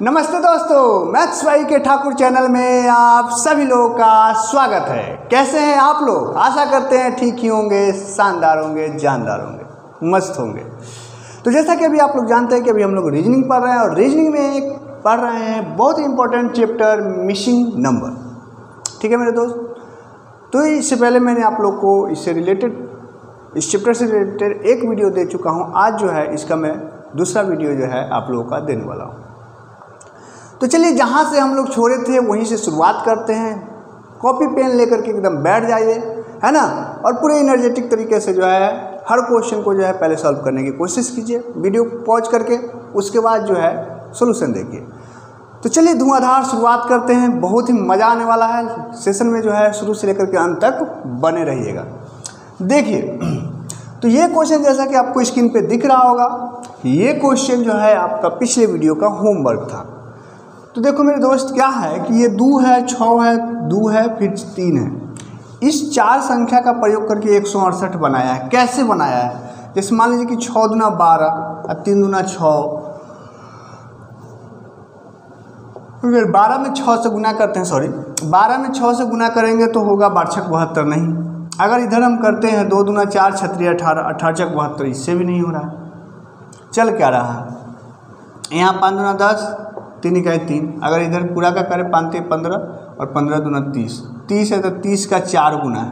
नमस्ते दोस्तों, मैथ्स भाई के ठाकुर चैनल में आप सभी लोगों का स्वागत है। कैसे हैं आप लोग? आशा करते हैं ठीक ही होंगे, शानदार होंगे, जानदार होंगे, मस्त होंगे। तो जैसा कि अभी आप लोग जानते हैं कि अभी हम लोग रीजनिंग पढ़ रहे हैं और रीजनिंग में पढ़ रहे हैं बहुत ही इंपॉर्टेंट चैप्टर मिसिंग नंबर। ठीक है मेरे दोस्त, तो इससे पहले मैंने आप लोग को इससे रिलेटेड, इस चैप्टर से रिलेटेड एक वीडियो दे चुका हूँ। आज जो है इसका मैं दूसरा वीडियो जो है आप लोगों का देने वाला हूँ। तो चलिए जहाँ से हम लोग छोड़े थे वहीं से शुरुआत करते हैं। कॉपी पेन लेकर के एकदम बैठ जाइए, है ना, और पूरे एनर्जेटिक तरीके से जो है हर क्वेश्चन को जो है पहले सॉल्व करने की कोशिश कीजिए, वीडियो पॉज करके। उसके बाद जो है सॉल्यूशन देखिए। तो चलिए धुआंधार शुरुआत करते हैं। बहुत ही मज़ा आने वाला है सेशन में, जो है शुरू से लेकर के अंत तक बने रहिएगा। देखिए, तो ये क्वेश्चन जैसा कि आपको स्क्रीन पे दिख रहा होगा, ये क्वेश्चन जो है आपका पिछले वीडियो का होमवर्क था। तो देखो मेरे दोस्त, क्या है कि ये 2 है, 6 है, 2 है, फिर 3 है। इस 4 संख्या का प्रयोग करके 168 बनाया है। कैसे बनाया है? जैसे मान लीजिए कि 6 दूना 12 और 3 दूना 6। फिर 12 में 6 से गुना करते हैं, 12 में 6 से गुना करेंगे तो होगा 12×6 72। नहीं, अगर इधर हम करते हैं 2 दूना 4 छत्तीस 18, 18×6 72, इससे भी नहीं हो रहा। चल क्या रहा है? यहाँ 5 दूना 10, 3 इकाई 3। अगर इधर पूरा का करें 5 15 और 15 दूना 30, 30 है तो 30 का 4 गुना है।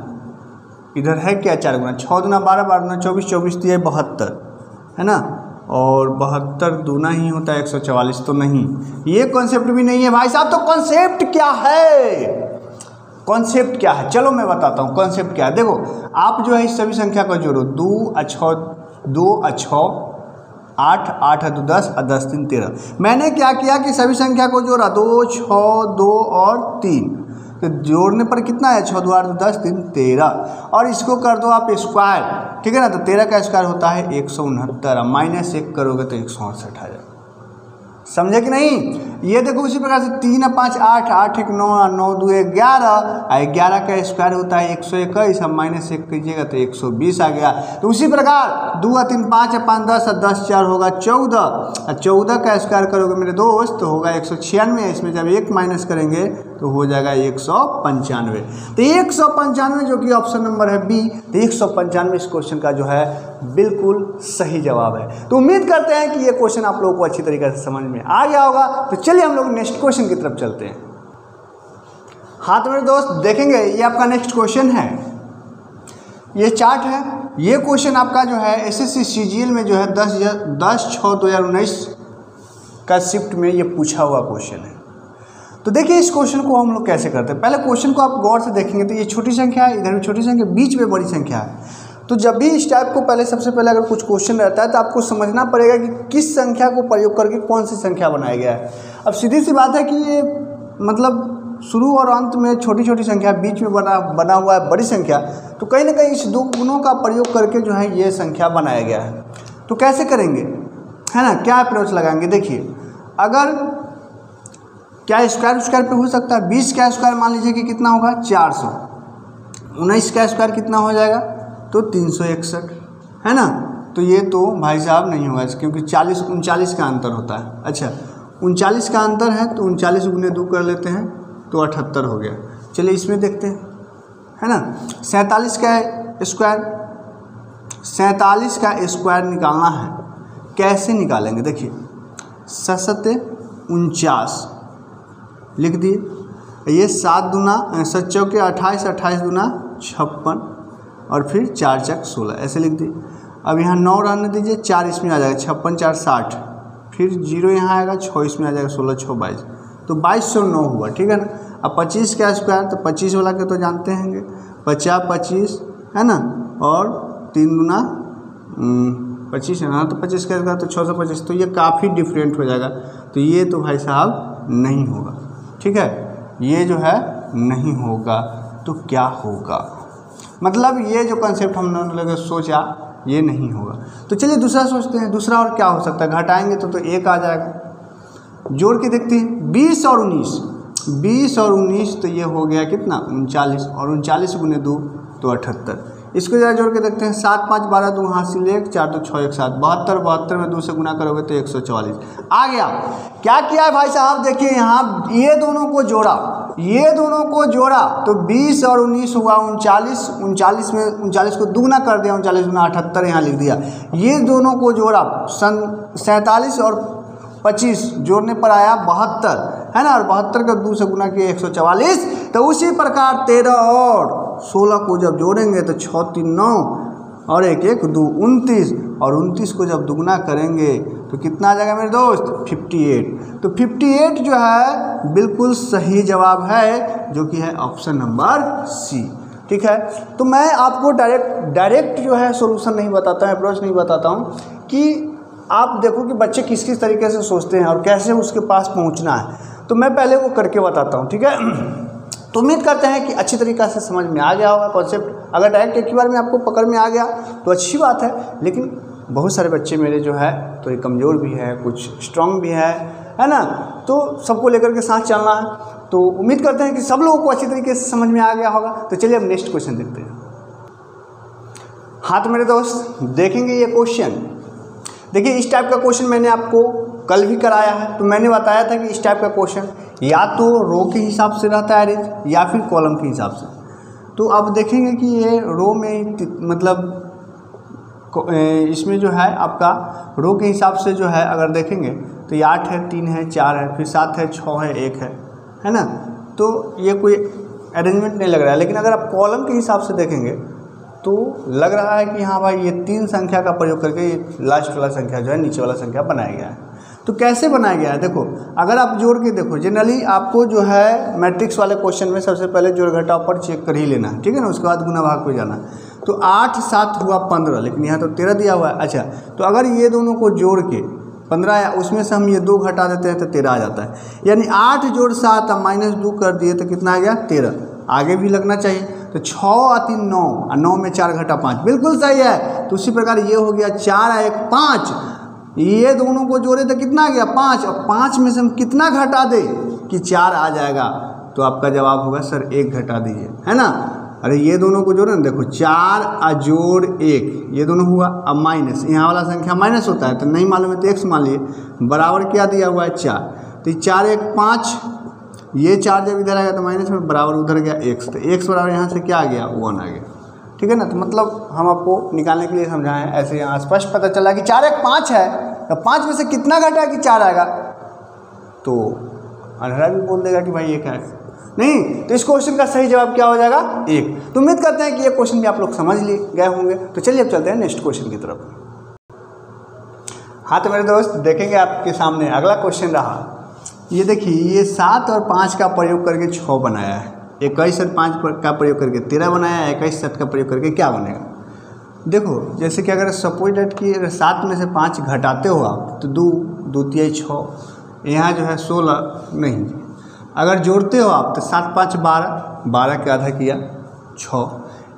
इधर है क्या 4 गुना? 6 दूना 12, 12 दूना 24, 24 दिए 72, है ना, और 72 दूना ही होता है 144। तो नहीं, ये कॉन्सेप्ट भी नहीं है भाई साहब। तो कॉन्सेप्ट क्या है? कॉन्सेप्ट क्या है? चलो मैं बताता हूँ कॉन्सेप्ट क्या है। देखो, आप जो है इस सभी संख्या को जोड़ो। 2 और 6, 2 और 6 8, 8 है 2 10 और 10 3 13। मैंने क्या किया कि सभी संख्या को जोड़ा, 2 6 2 और 3। तो जोड़ने पर कितना है? 6 2 8 2 10 3 13। और इसको कर दो आप स्क्वायर, ठीक है ना। तो 13 का स्क्वायर होता है 169, -1 करोगे तो 168 आ जाएगा। समझे कि नहीं? ये देखो उसी प्रकार से 3 और 5 8, 8 1 9, 9 2 11, 11 का स्क्वायर होता है 121। हम -1 कीजिएगा तो 120 आ गया। तो उसी प्रकार 2 और 3 5 और 5 10 और 10 4 होगा 14, और 14 का स्क्वायर करोगे मेरे दोस्त तो होगा 196। इसमें जब 1 माइनस करेंगे तो हो जाएगा 195। तो 195 जो कि ऑप्शन नंबर है बी। तो 195 इस क्वेश्चन का जो है बिल्कुल सही जवाब है। तो उम्मीद करते हैं कि ये क्वेश्चन आप लोगों को अच्छी तरीके से समझ में आ गया होगा। तो चलिए हम लोग नेक्स्ट क्वेश्चन की तरफ चलते हैं। हाँ तो मेरे दोस्त देखेंगे, ये आपका नेक्स्ट क्वेश्चन है। ये चार्ट है। ये क्वेश्चन आपका जो है एसएससी सीजीएल में जो है 10/6/2019 का शिफ्ट में ये पूछा हुआ क्वेश्चन है। तो देखिए इस क्वेश्चन को हम लोग कैसे करते हैं। पहले क्वेश्चन को आप गौर से देखेंगे तो ये छोटी संख्या है, इधर भी छोटी संख्या, बीच में बड़ी संख्या है। तो जब भी इस टाइप को पहले, सबसे पहले अगर कुछ क्वेश्चन रहता है तो आपको समझना पड़ेगा कि किस संख्या को प्रयोग करके कौन सी संख्या बनाया गया है। अब सीधी सी बात है कि ये मतलब शुरू और अंत में छोटी छोटी संख्या, बीच में बना हुआ है बड़ी संख्या। तो कहीं ना कहीं इस 2 गुणों का प्रयोग करके जो है ये संख्या बनाया गया है। तो कैसे करेंगे, है ना, क्या अप्रोच लगाएंगे? देखिए, अगर क्या स्क्वायर पे हो सकता है। 20 का स्क्वायर मान लीजिए कि कितना होगा 400। 19 का स्क्वायर कितना हो जाएगा तो 361, है ना। तो ये तो भाई साहब नहीं होगा, क्योंकि 40 39 का अंतर होता है। अच्छा, 39 का अंतर है तो 39 गुने 2 कर लेते हैं तो 78 हो गया। चलिए इसमें देखते हैं, है ना। 47 का स्क्वायर, 47 का स्क्वायर निकालना है। कैसे निकालेंगे? देखिए, 7 49 लिख दिए। ये 7 दूना 7 चौके 28, 28 दूना 56, और फिर 4 चक 16, ऐसे लिख दिए। अब यहाँ 9 रहने दीजिए, 4 इसमें आ जाएगा, 56 4 60, फिर 0 यहाँ आएगा, 6 इसमें आ जाएगा, 16 6 22, तो 2209 हुआ, ठीक है ना। अब 25 का स्क्वायर, तो 25 वाला के तो जानते हैं, 50 25, है ना, और 3 दूना 25 है ना, तो 25 का स्क्वायर तो 625। तो ये काफ़ी डिफरेंट हो जाएगा। तो ये तो भाई साहब नहीं होगा, ठीक है, ये जो है नहीं होगा। तो क्या होगा? मतलब ये जो कंसेप्ट हम लोगों ने सोचा ये नहीं होगा। तो चलिए दूसरा सोचते हैं। दूसरा और क्या हो सकता है? घटाएंगे तो 1 आ जाएगा। जोड़ के देखते हैं, 20 और 19, 20 और 19 तो ये हो गया कितना 39, और 39 गुने 2 तो 78। इसको जरा जोड़ के देखते हैं। 7 5 12 2 हासिल 1 4 2 6 1 7 72 72 में 2 से गुना करोगे तो 144 आ गया। क्या किया है भाई साहब, देखिए यहाँ ये दोनों को जोड़ा, ये दोनों को जोड़ा तो 20 और 19 हुआ 39, 39 में 39 को दुगना कर दिया, 39 गुना 78 यहाँ लिख दिया। ये दोनों को जोड़ा 47 और 25 जोड़ने पर आया 72, है ना, और 72 का 2 से गुना किया 144। तो उसी प्रकार 13 और 16 को जब जोड़ेंगे तो 6 3 9 और 1 1 2 29, और 29 को जब दुगना करेंगे तो कितना आ जाएगा मेरे दोस्त, 58। तो 58 जो है बिल्कुल सही जवाब है, जो कि है ऑप्शन नंबर सी। ठीक है, तो मैं आपको डायरेक्ट जो है सॉल्यूशन नहीं बताता हूँ, अप्रोच नहीं बताता हूँ कि आप देखो कि बच्चे किस किस तरीके से सोचते हैं और कैसे उसके पास पहुँचना है। तो मैं पहले वो करके बताता हूँ, ठीक है। तो उम्मीद करते हैं कि अच्छी तरीक़ा से समझ में आ गया होगा कॉन्सेप्ट। अगर डायरेक्ट एक ही बार में आपको पकड़ में आ गया तो अच्छी बात है, लेकिन बहुत सारे बच्चे मेरे जो है थोड़े कमज़ोर भी है, कुछ स्ट्रांग भी है ना, तो सबको लेकर के साथ चलना है। तो उम्मीद करते हैं कि सब लोगों को अच्छी तरीके से समझ में आ गया होगा। तो चलिए अब नेक्स्ट क्वेश्चन देखते हैं। हाँ तो मेरे दोस्त देखेंगे ये क्वेश्चन, देखिए इस टाइप का क्वेश्चन मैंने आपको कल भी कराया है। तो मैंने बताया था कि इस टाइप का क्वेश्चन या तो रो के हिसाब से रहता है अरेंज या फिर कॉलम के हिसाब से। तो अब देखेंगे कि ये रो में मतलब इसमें जो है आपका रो के हिसाब से जो है अगर देखेंगे तो ये 8 है 3 है 4 है फिर 7 है 6 है 1 है ना। तो ये कोई अरेंजमेंट नहीं लग रहा है। लेकिन अगर आप कॉलम के हिसाब से देखेंगे तो लग रहा है कि हाँ भाई ये 3 संख्या का प्रयोग करके ये लास्ट वाला संख्या जो है नीचे वाला संख्या बनाया गया है। तो कैसे बनाया गया है, देखो अगर आप जोड़ के देखो, जनरली आपको जो है मैट्रिक्स वाले क्वेश्चन में सबसे पहले जोड़ घटाव पर चेक कर ही लेना है, ठीक है ना। उसके बाद गुना भाग पे जाना। तो 8 7 हुआ 15, लेकिन यहाँ तो 13 दिया हुआ है। अच्छा, तो अगर ये दोनों को जोड़ के 15 है, उसमें से हम ये 2 घटा देते हैं तो 13 आ जाता है। यानी 8 जोड़ 7 माइनस 2 कर दिए तो कितना आ गया 13। आगे भी लगना चाहिए। तो 6 और 3 9 और 9 में 4 घटा 5 बिल्कुल सही है। तो उसी प्रकार ये हो गया 4 और 1 5, ये दोनों को जोड़े तो कितना आ गया 5, और 5 में से हम कितना घटा दे कि 4 आ जाएगा। तो आपका जवाब होगा सर 1 घटा दीजिए, है ना। अरे ये दोनों को जोड़े ना, देखो 4 और जोड़ 1 ये दोनों हुआ। अब माइनस, यहाँ वाला संख्या माइनस होता है तो नहीं मालूम है तो x मान लिए, बराबर क्या दिया हुआ है 4। तो 4 1 5, ये 4 जब इधर आएगा तो माइनस में बराबर उधर गया x, तो x बराबर यहाँ से क्या आ गया 1 आ गया, ठीक है ना। तो मतलब हम आपको निकालने के लिए समझाएं, ऐसे यहाँ स्पष्ट पता चला कि 4 1 5 है, तो 5 में से कितना घटा कि 4 आएगा। तो अंधेरा भी बोल देगा कि भाई 1 है, नहीं। तो इस क्वेश्चन का सही जवाब क्या हो जाएगा 1। तो उम्मीद करते हैं कि ये क्वेश्चन भी आप लोग समझ लिए गए होंगे। तो चलिए अब चलते हैं नेक्स्ट क्वेश्चन की तरफ। हाँ तो मेरे दोस्त देखेंगे आपके सामने अगला क्वेश्चन रहा। ये देखिए, ये 7 और 5 का प्रयोग करके 6 बनाया है, 21 और 5 का प्रयोग करके 13 बनाया है, 21 7 का प्रयोग करके क्या बनेगा। देखो जैसे कि अगर सपोज डेट कि 7 में से 5 घटाते हो आप तो 2 2 3 6, यहाँ जो है 16 नहीं। अगर जोड़ते हो आप तो 7 5 12, 12 का आधा किया 6,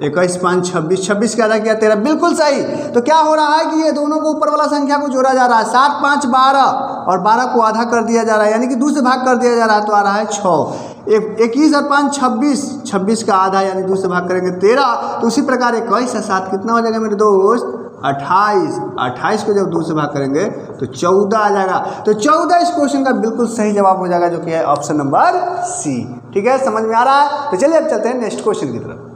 21 5 26, 26 का आधा किया 13, बिल्कुल सही। तो क्या हो रहा है कि ये दोनों को ऊपर वाला संख्या को जोड़ा जा रहा है, 7 5 12 और 12 को आधा कर दिया जा रहा है, यानी कि 2 से भाग कर दिया जा रहा है, तो आ रहा है 6। 21 और 5 26, 26 का आधा यानी 2 से भाग करेंगे 13। तो उसी प्रकार 21 और 7 कितना हो जाएगा मेरे दोस्त 28, 28 को जब 2 से भाग kरेंगे तो 14 आ जाएगा। तो 14 इस क्वेश्चन का बिल्कुल सही जवाब हो जाएगा, जो कि है ऑप्शन नंबर सी। ठीक है, समझ में आ रहा है। तो चलिए अब चलते हैं नेक्स्ट क्वेश्चन की तरफ।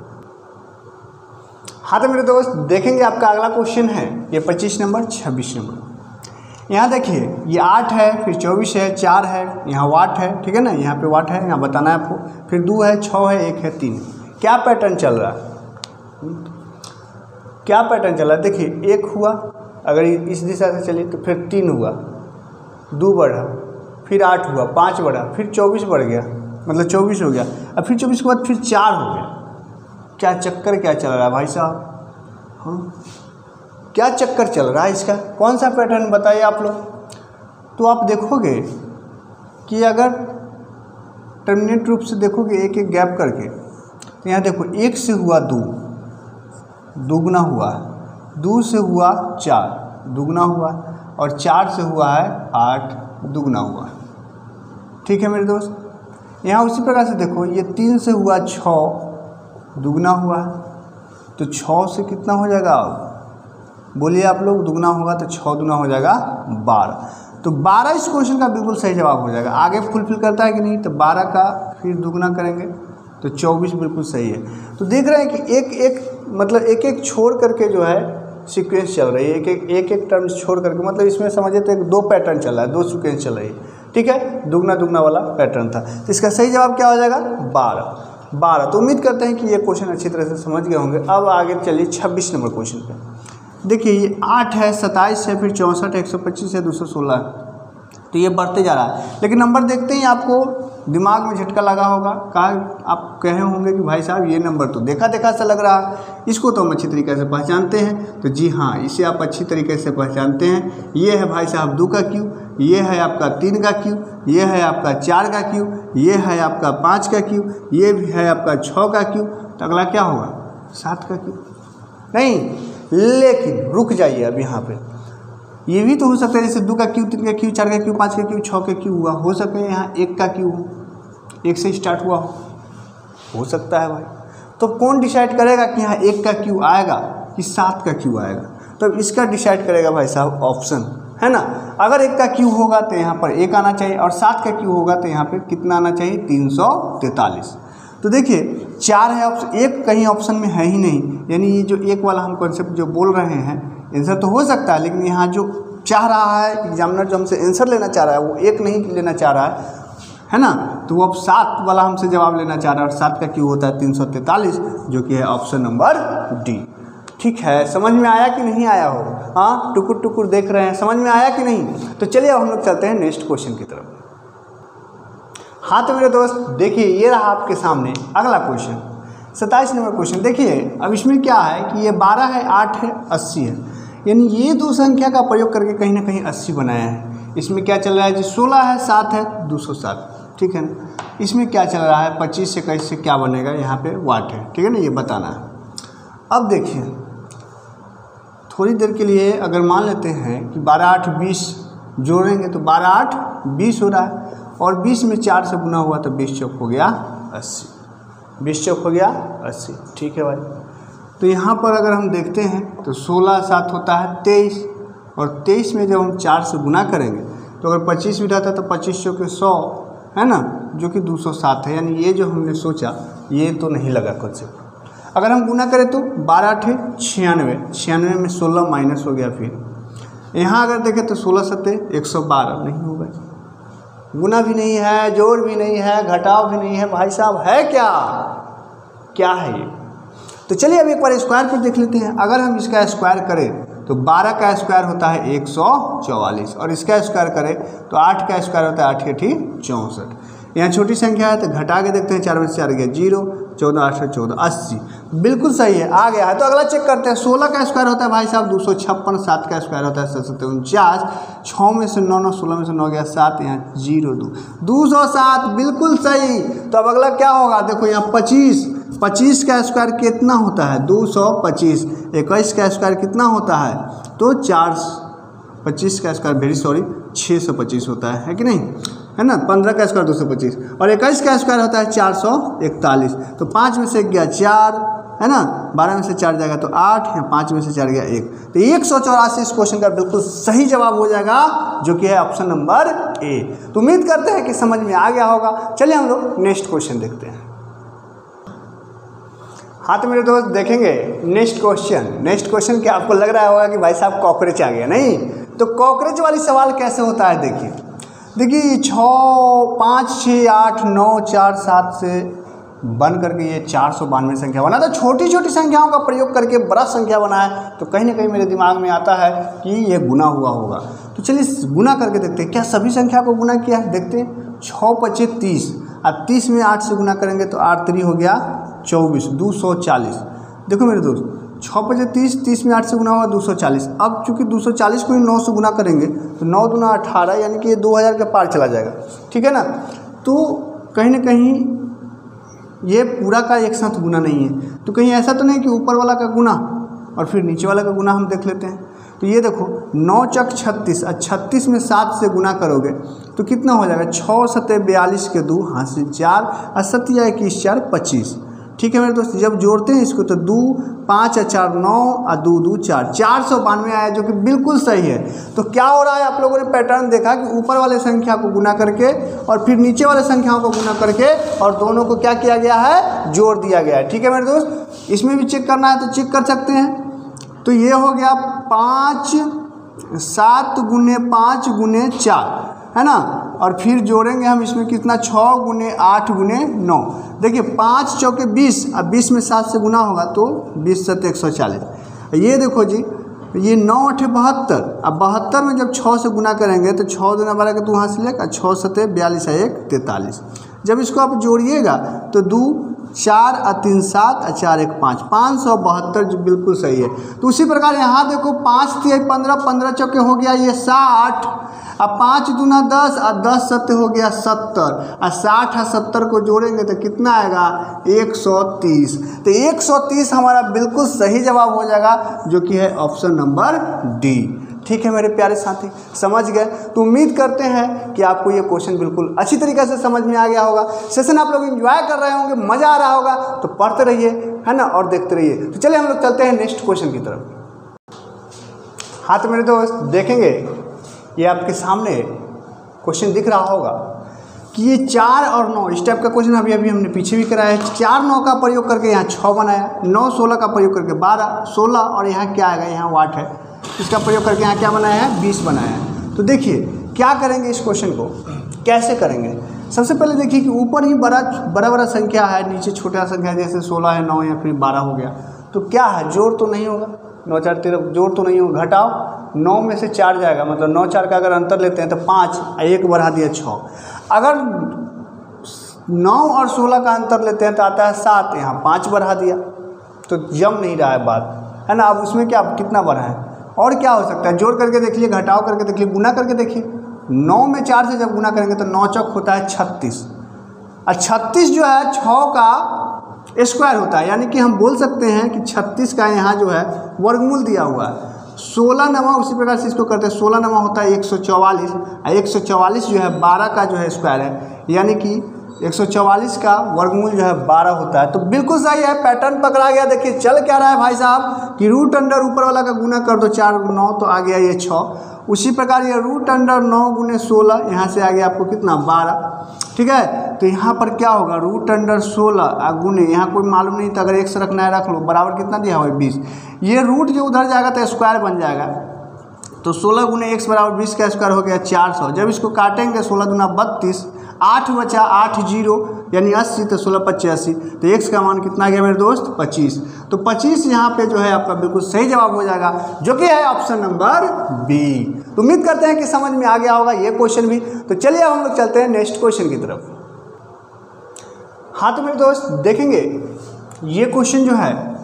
हाँ तो मेरे दोस्त देखेंगे आपका अगला क्वेश्चन है ये 25 नंबर 26 नंबर। यहाँ देखिए ये 8 है, फिर 24 है, 4 है, यहाँ वाट है, ठीक है ना, यहाँ पे वाट है, यहाँ बताना है आपको, फिर 2 है, 6 है, 1 है, 3। क्या पैटर्न चल रहा है, क्या पैटर्न चल रहा है। देखिए 1 हुआ, अगर इस दिशा से चलिए तो फिर 3 हुआ, 2 बढ़ा, फिर 8 हुआ, 5 बढ़ा, फिर 24 बढ़ गया, मतलब 24 हो गया, अब फिर 24 के बाद फिर 4 हो गया। क्या चक्कर क्या चल रहा है भाई साहब, हाँ क्या चक्कर चल रहा है इसका, कौन सा पैटर्न बताइए आप लोग। तो आप देखोगे कि अगर टर्मिनेट रूप से देखोगे एक एक गैप करके, तो यहाँ देखो 1 से हुआ 2, दुगना हुआ, 2 से हुआ 4, दुगना हुआ, और 4 से हुआ है 8, दुगना हुआ। ठीक है मेरे दोस्त। यहाँ उसी प्रकार से देखो ये 3 से हुआ 6, दुगना हुआ, तो 6 से कितना हो जाएगा, बोलिए आप लोग, दुगना होगा तो 6 दूना हो जाएगा 12। तो 12 इस क्वेश्चन का बिल्कुल सही जवाब हो जाएगा। आगे फुलफिल करता है कि नहीं, तो 12 का फिर दुगना करेंगे तो 24 बिल्कुल सही है। तो देख रहे हैं कि एक एक मतलब एक एक छोड़ करके जो है सीक्वेंस चल रही है, एक एक टर्म छोड़ करके, मतलब इसमें समझिए तो 2 पैटर्न चल रहा है, 2 सीक्वेंस चल रही है, ठीक है, दुगना दुगना वाला पैटर्न था। तो इसका सही जवाब क्या हो जाएगा, 12। तो उम्मीद करते हैं कि ये क्वेश्चन अच्छी तरह से समझ गए होंगे। अब आगे चलिए 26 नंबर क्वेश्चन पे। देखिए ये 8 है, 27 है, फिर 64 है, 125 है, 216 है, तो ये बढ़ते जा रहा है। लेकिन नंबर देखते ही आपको दिमाग में झटका लगा होगा, कहा आप कहे होंगे कि भाई साहब ये नंबर तो देखा देखा सा लग रहा है, इसको तो हम अच्छी तरीके से पहचानते हैं। तो जी हाँ, इसे आप अच्छी तरीके से पहचानते हैं। ये है भाई साहब 2 का क्यू, ये है आपका 3 का क्यू, ये है आपका 4 का क्यू, ये है आपका 5 का क्यू, ये भी है आपका 6 का क्यू। तो अगला क्या होगा, 7 का क्यू नहीं। लेकिन रुक जाइए, अब यहाँ पे ये भी तो हो सकता है जैसे 2 का क्यू, 3 का क्यू, 4 का क्यू, 5 का क्यू, 6 का क्यू हुआ, हो सकता है यहाँ 1 का क्यू हो, 1 से स्टार्ट हुआ हो सकता है भाई। तो कौन डिसाइड करेगा कि यहाँ 1 का क्यू आएगा कि 7 का क्यू आएगा, तो इसका डिसाइड करेगा भाई साहब ऑप्शन, है ना। अगर 1 का क्यू होगा तो यहाँ पर 1 आना चाहिए, और 7 का क्यू होगा तो यहाँ पे कितना आना चाहिए, 343। तो देखिए 4 है ऑप्शन, 1 कहीं ऑप्शन में है ही नहीं, यानी ये जो 1 वाला हम कॉन्सेप्ट जो बोल रहे हैं आंसर तो हो सकता है, लेकिन यहाँ जो चाह रहा है एग्जामिनर, जो हमसे आंसर लेना चाह रहा है, वो 1 नहीं लेना चाह रहा है ना। तो वो अब 7 वाला हमसे जवाब लेना चाह रहा है, और 7 का क्यू होता है 343, जो कि है ऑप्शन नंबर डी। ठीक है, समझ में आया कि नहीं आया हो, हाँ टुकुर टुकुर देख रहे हैं, समझ में आया कि नहीं। तो चलिए अब हम लोग चलते हैं नेक्स्ट क्वेश्चन की तरफ। हाँ तो मेरे दोस्त देखिए, ये रहा आपके सामने अगला क्वेश्चन, 27 नंबर क्वेश्चन। देखिए अब इसमें क्या है कि ये 12 है, 8 है, 80 है, यानी ये 2 संख्या का प्रयोग करके कहीं ना कहीं 80 बनाया है। इसमें क्या चल रहा है जी, 16 है, 7 है, 207, ठीक है ना। इसमें क्या चल रहा है, 25 से 21 से क्या बनेगा, यहाँ पे वाट है, ठीक है ना, ये बताना है। अब देखिए थोड़ी देर के लिए अगर मान लेते हैं कि 12 8 20 जोड़ेंगे तो 12 8 20 हो रहा है, और 20 में 4 से गुना हुआ तो 20 चौक हो गया 80, 20 चौक हो गया 80, ठीक है भाई। तो यहाँ पर अगर हम देखते हैं तो 16 7 होता है 23, और 23 में जब हम 4 से गुना करेंगे तो अगर 25 भी रहता तो 25 चौके 100, है ना, जो कि 207 है। यानी ये जो हमने सोचा ये तो नहीं लगा कॉन्सेप्ट। अगर हम गुना करें तो 12 8 96, 96 में 16 माइनस हो गया। फिर यहाँ अगर देखें तो 16 7 112 नहीं होगा, गुना भी नहीं है, जोड़ भी नहीं है, घटाव भी नहीं है, भाई साहब है क्या, क्या है ये। तो चलिए अब एक बार स्क्वायर पर देख लेते हैं। अगर हम इसका स्क्वायर करें तो 12 का स्क्वायर होता है 144, और इसका स्क्वायर करें तो 8 का स्क्वायर होता है 8 के 64। यहाँ छोटी संख्या है तो घटा के देखते हैं, 4 में से 4 गया 0, 14 8 से 14 80, बिल्कुल सही है, आ गया है। तो अगला चेक करते हैं। 16 का स्क्वायर होता है भाई साहब 256, 7 का स्क्वायर होता है 749, 6 में से 9 9, 16 में से 9 गया 7, यहाँ 0 2 207, बिल्कुल सही। तो अब अगला क्या होगा, देखो यहाँ 25, 25 का स्क्वायर कितना होता है 225, 21 का स्क्वायर कितना होता है तो 25 का स्क्वायर 625 होता है कि नहीं, है ना। 15 का स्क्वायर 225, और 21 का स्क्वायर होता है 441। तो 5 में से गया 4, है ना, 12 में से 4 जाएगा तो 8, या 5 में से 4 गया 1, तो 184 इस क्वेश्चन का बिल्कुल सही जवाब हो जाएगा, जो कि है ऑप्शन नंबर ए। तो उम्मीद करते हैं कि समझ में आ गया होगा। चलिए हम लोग नेक्स्ट क्वेश्चन देखते हैं। हाँ तो मेरे दोस्त देखेंगे नेक्स्ट क्वेश्चन क्या आपको लग रहा होगा कि भाई साहब कॉकरोच आ गया, नहीं। तो कॉकरोच वाली सवाल कैसे होता है, देखिए 6 5 6 8 9 4 7 से बन करके ये 492 संख्या बना। तो छोटी छोटी संख्याओं का प्रयोग करके बड़ा संख्या बना है, तो कहीं ना कहीं मेरे दिमाग में आता है कि ये गुना हुआ होगा। तो चलिए गुना करके देखते हैं, क्या सभी संख्या को गुना किया है, देखते हैं। 6 5 30, अब 30 में 8 से गुना करेंगे तो 8 3 हो गया 24, 240। देखो मेरे दोस्त 6 5 30, 30 में 8 से गुना हुआ 240। अब चूंकि 240 को ही 9 से गुना करेंगे तो 9 दूना 18, यानी कि ये 2000 के पार चला जाएगा, ठीक है ना। तो कहीं ना कहीं ये पूरा का एक साथ गुना नहीं है, तो कहीं ऐसा तो नहीं कि ऊपर वाला का गुना और फिर नीचे वाला का गुना हम देख लेते हैं। तो ये देखो 9 चक 36, 36 में 7 से गुना करोगे तो कितना हो जाएगा, 6 7 42 के 2 हाथ से 4, और 7 या 21 4 25, ठीक है मेरे दोस्त। जब जोड़ते हैं इसको तो 2 5 और 4 9 और 2 2 4 492 आया, जो कि बिल्कुल सही है। तो क्या हो रहा है, आप लोगों ने पैटर्न देखा कि ऊपर वाले संख्या को गुना करके और फिर नीचे वाले संख्याओं को गुना करके और दोनों को क्या किया गया है, जोड़ दिया गया है। ठीक है मेरे दोस्त। इसमें भी चेक करना है तो चेक कर सकते हैं। तो ये हो गया 5 7 गुने 5 गुने 4 है ना, और फिर जोड़ेंगे हम इसमें कितना 6 गुने 8 गुने 9। देखिए 5 चौके 20, अब 20 में 7 से गुना होगा तो 20 7 140। ये देखो जी, ये 9 8 72, अब 72 में जब 6 से गुना करेंगे तो 6 दूना 12 का 2 यहाँ से लेकर 6 7 42 1 43। जब इसको आप जोड़िएगा तो 2 4 और 3 7 और 4 1 5 572, जो बिल्कुल सही है। तो उसी प्रकार यहाँ देखो 5 3 15 15 चौके हो गया ये 60, अब 5 दूना 10 और 10 7 हो गया 70, और 60 और 70 को जोड़ेंगे तो कितना आएगा 130। तो 130 हमारा बिल्कुल सही जवाब हो जाएगा, जो कि है ऑप्शन नंबर डी। ठीक है मेरे प्यारे साथी, समझ गए। तो उम्मीद करते हैं कि आपको ये क्वेश्चन बिल्कुल अच्छी तरीके से समझ में आ गया होगा। सेशन आप लोग एंजॉय कर रहे होंगे, मज़ा आ रहा होगा, तो पढ़ते रहिए है ना, और देखते रहिए। तो चलिए हम लोग चलते हैं नेक्स्ट क्वेश्चन की तरफ। हाँ तो मेरे दोस्त देखेंगे, ये आपके सामने क्वेश्चन दिख रहा होगा कि ये 4 और 9 इस टाइप का क्वेश्चन अभी हमने पीछे भी कराया है। 4 9 का प्रयोग करके यहाँ 6 बनाया, 9 16 का प्रयोग करके 12 16, और यहाँ क्या आएगा, यहाँ वाट है, इसका प्रयोग करके यहाँ क्या बनाया है 20 बनाया है। तो देखिए क्या करेंगे, इस क्वेश्चन को कैसे करेंगे। सबसे पहले देखिए कि ऊपर ही बड़ा संख्या है, नीचे छोटा संख्या जैसे 16 है, 9 या फिर 12 हो गया, तो क्या है, जोड़ तो नहीं होगा, 9 4 13 जोड़ तो नहीं होगा, घटाओ 9 में से 4 जाएगा, मतलब 9 4 का अगर अंतर लेते हैं तो 5, 1 बढ़ा दिया 6। अगर 9 और 16 का अंतर लेते हैं तो आता है 7, यहाँ 5 बढ़ा दिया, तो जम नहीं रहा है बात, है ना। अब उसमें क्या कितना बढ़ा है, और क्या हो सकता है, जोड़ करके देख लिए, घटाओ करके देख लिए, गुना करके देखिए। 9 में 4 से जब गुना करेंगे तो 9 चौक होता है 36, और 36 जो है 6 का स्क्वायर होता है, यानी कि हम बोल सकते हैं कि 36 का यहाँ जो है वर्गमूल दिया हुआ है। 16 नमा उसी प्रकार से इसको करते हैं, 16 नमा होता है 144, और 144 जो है 12 का जो है स्क्वायर है, यानी कि 144 का वर्गमूल जो है 12 होता है। तो बिल्कुल सही है, पैटर्न पकड़ा गया। देखिए चल क्या रहा है भाई साहब कि रूट अंडर ऊपर वाला का गुना कर दो 4 9, तो आ गया ये 6। उसी प्रकार ये रूट अंडर 9 गुने 16, यहाँ से आ गया आपको कितना 12। ठीक है, तो यहाँ पर क्या होगा, रूट अंडर 16 गुने, यहाँ कोई मालूम नहीं था, अगर 1 से रखना है रख लो, बराबर कितना दिया हुआ है 20। ये रूट जो उधर जाएगा तो स्क्वायर बन जाएगा, तो 16 गुने 1 बराबर 20 का स्क्वायर हो गया 400। जब इसको काटेंगे 16 दूना 32, 8 बचा 8 0 यानी 80, तो 16 25 80, तो x का मान कितना गया मेरे दोस्त 25। तो 25 यहाँ पे जो है आपका बिल्कुल सही जवाब हो जाएगा, जो कि है ऑप्शन नंबर बी। तो उम्मीद करते हैं कि समझ में आ गया होगा ये क्वेश्चन भी। तो चलिए अब हम लोग चलते हैं नेक्स्ट क्वेश्चन की तरफ। हाँ तो मेरे दोस्त देखेंगे, ये क्वेश्चन जो है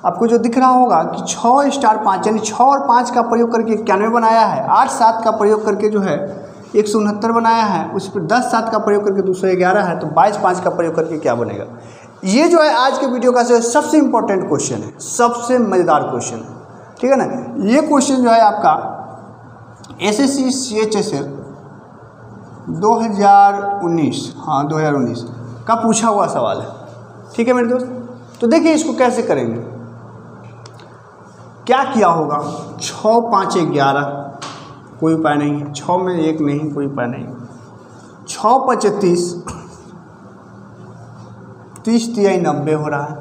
आपको जो दिख रहा होगा कि 6 स्टार 5 यानी 6 और 5 का प्रयोग करके 91 बनाया है, 8 7 का प्रयोग करके जो है 169 बनाया है, उस पर 10 7 का प्रयोग करके 211 है, तो 22 5 का प्रयोग करके क्या बनेगा। ये जो है आज के वीडियो का सबसे इंपॉर्टेंट क्वेश्चन है, सबसे मज़ेदार क्वेश्चन है, ठीक है ना। ये क्वेश्चन जो है आपका SSC CHSL 2019 का पूछा हुआ सवाल है, ठीक है मेरे दोस्त। तो देखिए इसको कैसे करेंगे, क्या किया होगा, 6 5 11, कोई उपाय नहीं है, 6 में 1 नहीं, कोई उपाय नहीं, 6 5 30, 30 3 90 हो रहा है,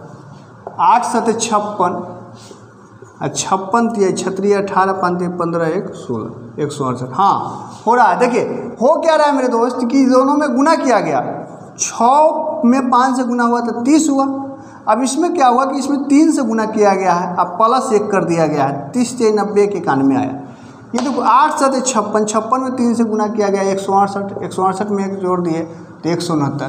8 7 56, 56 3 36, 18 5 15 1 16, 168। हाँ हो रहा है। देखिए हो क्या रहा है मेरे दोस्त कि दोनों में गुना किया गया, 6 में 5 से गुना हुआ तो 30 हुआ। अब इसमें क्या हुआ कि इसमें 3 से गुना किया गया है, अब प्लस 1 कर दिया गया है, 30 3 90 के 91 आया। ये देखो 8 7 56, 56 में 3 से गुना किया गया 168, 168 में 1 जोड़ दिए तो 169।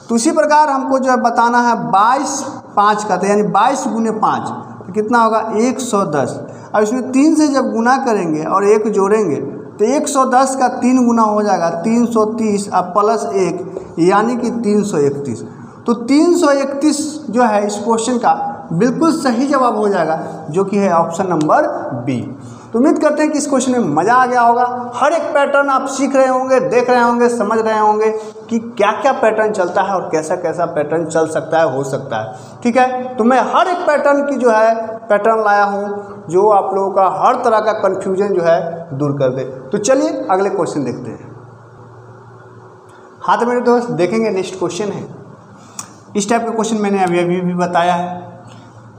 तो उसी प्रकार हमको जो है बताना है 22 5 का, तो यानी 22 गुने 5 तो कितना होगा 110। अब इसमें 3 से जब गुना करेंगे और 1 जोड़ेंगे तो 110 का 3 गुना हो जाएगा 330, अब प्लस 1 यानी कि 331। तो 331 जो है इस क्वेश्चन का बिल्कुल सही जवाब हो जाएगा, जो कि है ऑप्शन नंबर बी। तो उम्मीद करते हैं कि इस क्वेश्चन में मज़ा आ गया होगा। हर एक पैटर्न आप सीख रहे होंगे, देख रहे होंगे, समझ रहे होंगे कि क्या क्या पैटर्न चलता है और कैसा कैसा पैटर्न चल सकता है, हो सकता है। ठीक है, तो मैं हर एक पैटर्न की जो है पैटर्न लाया हूँ जो आप लोगों का हर तरह का कन्फ्यूजन जो है दूर कर दे। तो चलिए अगले क्वेश्चन देखते हैं। हाँ तो मेरे दोस्त देखेंगे नेक्स्ट क्वेश्चन है। इस टाइप का क्वेश्चन मैंने अभी भी बताया है।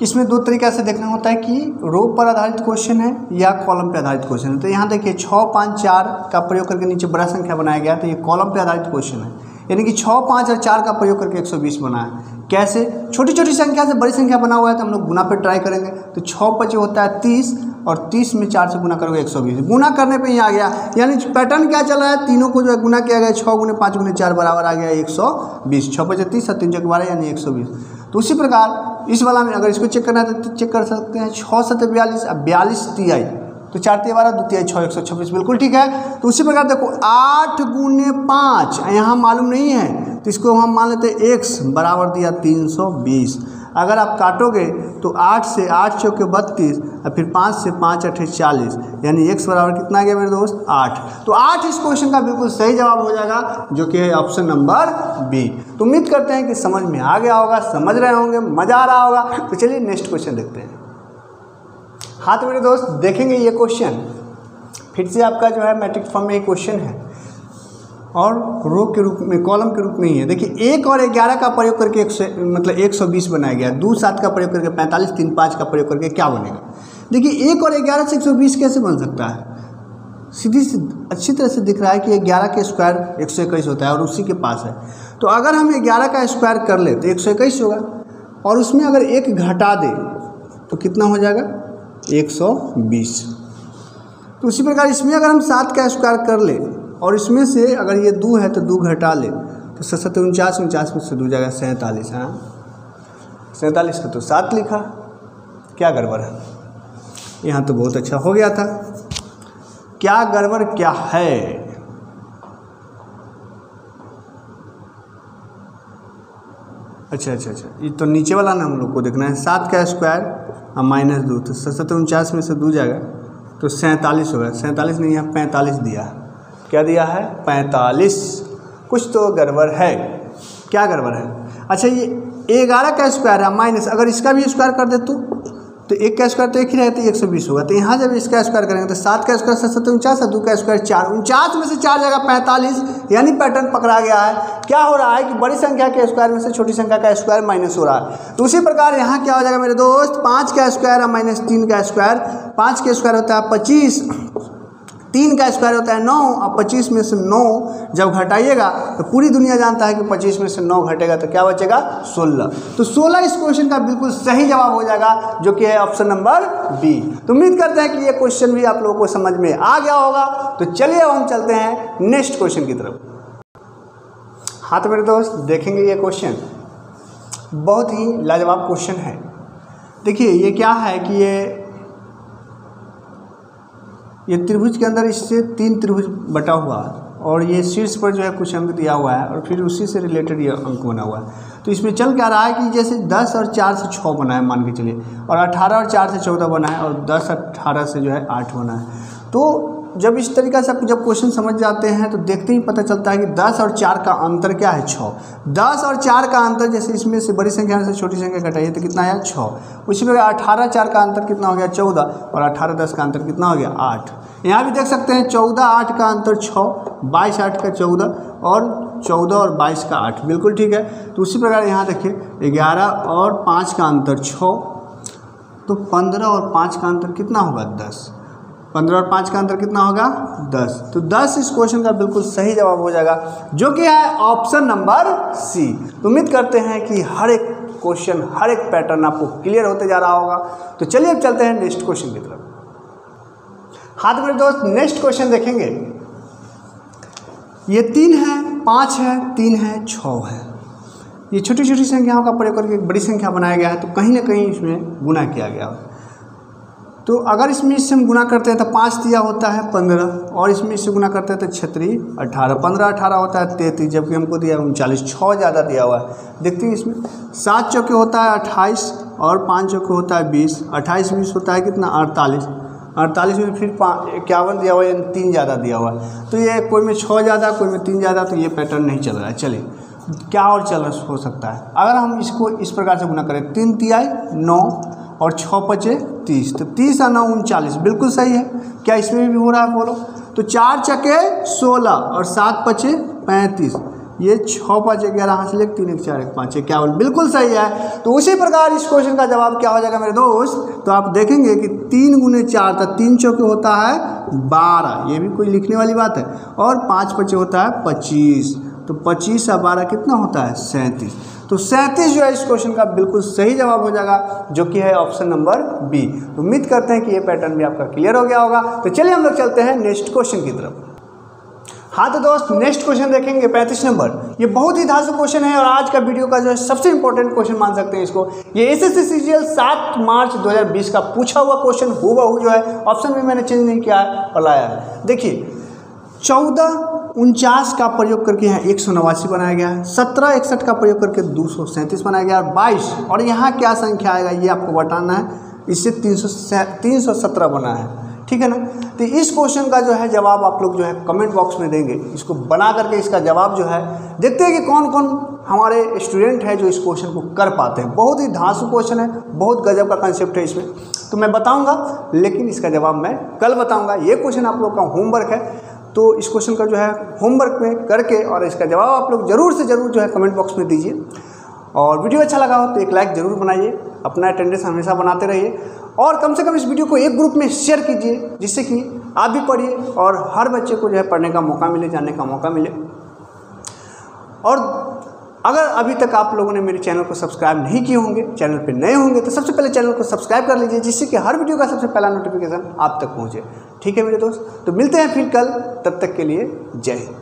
इसमें दो तरीक़ा से देखना होता है कि रो पर आधारित क्वेश्चन है या कॉलम पे आधारित क्वेश्चन है। तो यहाँ देखिए 6, 5, 4 का प्रयोग करके नीचे बड़ा संख्या बनाया गया, तो ये कॉलम पे आधारित क्वेश्चन है। यानी कि 6, 5 और 4 का प्रयोग करके 120 बना है। कैसे? छोटी छोटी संख्या से बड़ी संख्या बना हुआ है, तो हम लोग गुना पे ट्राई करेंगे। तो 6 5 होता है 30 और 30 में 4 से गुना करोगे 120। गुना करने पे ही आ गया, यानी पैटर्न क्या चला है, तीनों को जो है गुना किया गया। 6 गुने 5 गुने 4 बराबर आ गया 120। 6 5 30 और 3 चौके 12 यानी 120। तो उसी प्रकार इस वाला में अगर इसको चेक करना है तो चेक कर सकते हैं। 6 7 42 अब 42 तिहाई, तो 4 तिहाई 12 2 तिहाई 6 126 बिल्कुल ठीक है। तो उसी प्रकार देखो 8 गुने 5 यहाँ मालूम नहीं है, तो इसको हम मान लेते हैं x बराबर दिया 320। अगर आप काटोगे तो 8 से 8 चौके 32 और फिर 5 से 5 8 40, यानी x बराबर कितना गया मेरे दोस्त 8। तो 8 इस क्वेश्चन का बिल्कुल सही जवाब हो जाएगा, जो कि है ऑप्शन नंबर बी। तो उम्मीद करते हैं कि समझ में आ गया होगा, समझ रहे होंगे, मज़ा आ रहा होगा। तो चलिए नेक्स्ट क्वेश्चन देखते हैं। हाँ तो मेरे दोस्त देखेंगे ये क्वेश्चन फिर से आपका जो है मैट्रिक्स फॉर्म में ये क्वेश्चन है और रो के रूप में, कॉलम के रूप में ही है। देखिए 1 और 11 का प्रयोग करके 120 बनाया गया। 2 7 का प्रयोग करके 45, 3 5 का प्रयोग करके क्या बनेगा। देखिए 1 और 11 से 120 कैसे बन सकता है। सीधी अच्छी तरह से दिख रहा है कि 11 के स्क्वायर 121 होता है और उसी के पास है। तो अगर हम 11 का स्क्वायर कर ले तो 121 होगा, और उसमें अगर 1 घटा दे तो कितना हो जाएगा 120। तो उसी प्रकार इसमें अगर हम 7 का स्क्वायर कर ले और इसमें से अगर ये 2 है तो 2 घटा ले तो 7 49, 49 में से 2 जाएगा 47। हाँ 47 का तो 7 लिखा, क्या गड़बड़ है। यहाँ तो बहुत अच्छा हो गया था, क्या गड़बड़ क्या है। अच्छा, ये तो नीचे वाला ना हम लोग को देखना है। 7 का स्क्वायर और -2, तो 7 49 में से 2 जाएगा तो 47 होगा। 47 नहीं, यहाँ 45 दिया। क्या दिया है 45। कुछ तो गड़बड़ है, क्या गड़बड़ है। अच्छा ये 11 का स्क्वायर है माइनस, अगर इसका भी स्क्वायर कर दे तो 1 का स्क्वायर तो 1 ही रहता है, 120 होगा। तो यहाँ जब इसका स्क्वायर करेंगे तो 7 का स्क्वायर 7 49 और 2 का स्क्वायर 4, 49 में से 4 जगह 45, यानी पैटर्न पकड़ा गया है। क्या हो रहा है कि बड़ी संख्या के स्क्वायर में से छोटी संख्या का स्क्वायर माइनस हो रहा है। तो उसी प्रकार यहाँ क्या हो जाएगा मेरे दोस्त, 5 का स्क्वायर और -3 का स्क्वायर। 5 का स्क्वायर होता है 25, 3 का स्क्वायर होता है 9 और 25 में से 9 जब घटाइएगा तो पूरी दुनिया जानता है कि 25 में से 9 घटेगा तो क्या बचेगा 16। तो 16 इस क्वेश्चन का बिल्कुल सही जवाब हो जाएगा, जो कि है ऑप्शन नंबर बी। तो उम्मीद करते हैं कि ये क्वेश्चन भी आप लोगों को समझ में आ गया होगा। तो चलिए अब हम चलते हैं नेक्स्ट क्वेश्चन की तरफ। हाँ तो मेरे दोस्त देखेंगे ये क्वेश्चन बहुत ही लाजवाब क्वेश्चन है। देखिए ये क्या है कि ये त्रिभुज के अंदर इससे 3 त्रिभुज बटा हुआ और ये शीर्ष पर जो है कुछ अंक दिया हुआ है और फिर उसी से रिलेटेड ये अंक बना हुआ है। तो इसमें चल क्या रहा है कि जैसे 10 और 4 से 6 बना है मान के चलिए, और 18 और 4 से 14 बना है, और 10 18 से जो है 8 बना है। तो जब इस तरीक़ा से आप जब क्वेश्चन समझ जाते हैं तो देखते ही पता चलता है कि 10 और 4 का अंतर क्या है 6। 10 और 4 का अंतर, जैसे इसमें से बड़ी संख्या से छोटी संख्या घटाइए तो कितना आया 6। उसी प्रकार 18 4 का अंतर कितना हो गया 14, और 18 10 का अंतर कितना हो गया 8। यहाँ भी देख सकते हैं 14 8 का अंतर 6, 22 8 का 14, और 14 और 22 का 8, बिल्कुल ठीक है। तो उसी प्रकार यहाँ देखिए 11 और 5 का अंतर 6, तो 15 और 5 का अंतर कितना होगा 10। 15 और 5 का अंतर कितना होगा 10। तो 10 इस क्वेश्चन का बिल्कुल सही जवाब हो जाएगा, जो कि है ऑप्शन नंबर सी। तो उम्मीद करते हैं कि हर एक क्वेश्चन, हर एक पैटर्न आपको क्लियर होते जा रहा होगा। तो चलिए अब चलते हैं नेक्स्ट क्वेश्चन की तरफ। हाँ तो मेरे दोस्त नेक्स्ट क्वेश्चन देखेंगे। ये 3 है, 5 है, 3 है, 6 है। ये छोटी छोटी संख्याओं का प्रयोग करके एक बड़ी संख्या बनाया गया है, तो कहीं ना कहीं इसमें गुना किया गया है। तो अगर इसमें इससे हम गुना करते हैं तो 5 दिया होता है 15, और इसमें इससे गुना करते हैं तो 36 18, 15 18 होता है 33, जबकि हमको दिया 39, 6 ज़्यादा दिया हुआ है। देखते हैं इसमें 7 चौके होता है 28, और 5 चौके होता है 20, 28 20 होता है कितना 48, 48 में फिर 51 दिया हुआ है, 3 ज़्यादा दिया हुआ है। तो ये कोई में 6 ज़्यादा, कोई में 3 ज़्यादा, तो ये पैटर्न नहीं चल रहा है। चलिए क्या और हो सकता है, अगर हम इसको इस प्रकार से गुना करें, 3 तिहाई 9 और 6 पचे 30, तो 30 और 9 39, बिल्कुल सही है। क्या इसमें भी हो रहा है, बोलो? तो 4 चके 16 और 7 पचे 35, ये 6 5 11 हाथ से लेकर 3 1 4 1 5 51, बिल्कुल सही है। तो उसी प्रकार इस क्वेश्चन का जवाब क्या हो जाएगा मेरे दोस्त? तो आप देखेंगे कि 3 गुने 4 था, 3 चौके होता है 12, ये भी कोई लिखने वाली बात है, और 5 पचे होता है 25, तो 25 और 12 कितना होता है? 37। तो 37 जो है इस क्वेश्चन का बिल्कुल सही जवाब हो जाएगा, जो कि है ऑप्शन नंबर बी। तो उम्मीद करते हैं कि ये पैटर्न भी आपका क्लियर हो गया होगा। तो चलिए हम लोग चलते हैं नेक्स्ट क्वेश्चन की तरफ। हाँ तो दोस्त, नेक्स्ट क्वेश्चन देखेंगे 35 नंबर। ये बहुत ही धांसू क्वेश्चन है और आज का वीडियो का जो है सबसे इंपॉर्टेंट क्वेश्चन मान सकते हैं इसको। ये एसएससी सीजीएल 7 मार्च 2020 का पूछा हुआ क्वेश्चन हूबहू जो है, ऑप्शन भी मैंने चेंज नहीं किया है और लाया है। देखिए 1449 का प्रयोग करके यहाँ 189 बनाया गया है, 1761 का प्रयोग करके 237 बनाया गया है, 22 और यहाँ क्या संख्या आएगा ये आपको बताना है, इससे 317 बना है, ठीक है ना। तो इस क्वेश्चन का जो है जवाब आप लोग जो है कमेंट बॉक्स में देंगे, इसको बना करके इसका जवाब जो है देखते हैं कि कौन कौन हमारे स्टूडेंट हैं जो इस क्वेश्चन को कर पाते हैं। बहुत ही धांसू क्वेश्चन है, बहुत गजब का कंसेप्ट है इसमें, तो मैं बताऊंगा लेकिन इसका जवाब मैं कल बताऊंगा। ये क्वेश्चन आप लोग का होमवर्क है, तो इस क्वेश्चन का जो है होमवर्क में करके और इसका जवाब आप लोग जरूर से ज़रूर जो है कमेंट बॉक्स में दीजिए। और वीडियो अच्छा लगा हो तो एक लाइक ज़रूर बनाइए, अपना अटेंडेंस हमेशा बनाते रहिए और कम से कम इस वीडियो को एक ग्रुप में शेयर कीजिए, जिससे कि आप भी पढ़िए और हर बच्चे को जो है पढ़ने का मौका मिले, जानने का मौका मिले। और अगर अभी तक आप लोगों ने मेरे चैनल को सब्सक्राइब नहीं किए होंगे, चैनल पे नए होंगे, तो सबसे पहले चैनल को सब्सक्राइब कर लीजिए, जिससे कि हर वीडियो का सबसे पहला नोटिफिकेशन आप तक पहुंचे। ठीक है मेरे दोस्त, तो मिलते हैं फिर कल, तब तक के लिए जय हिंद।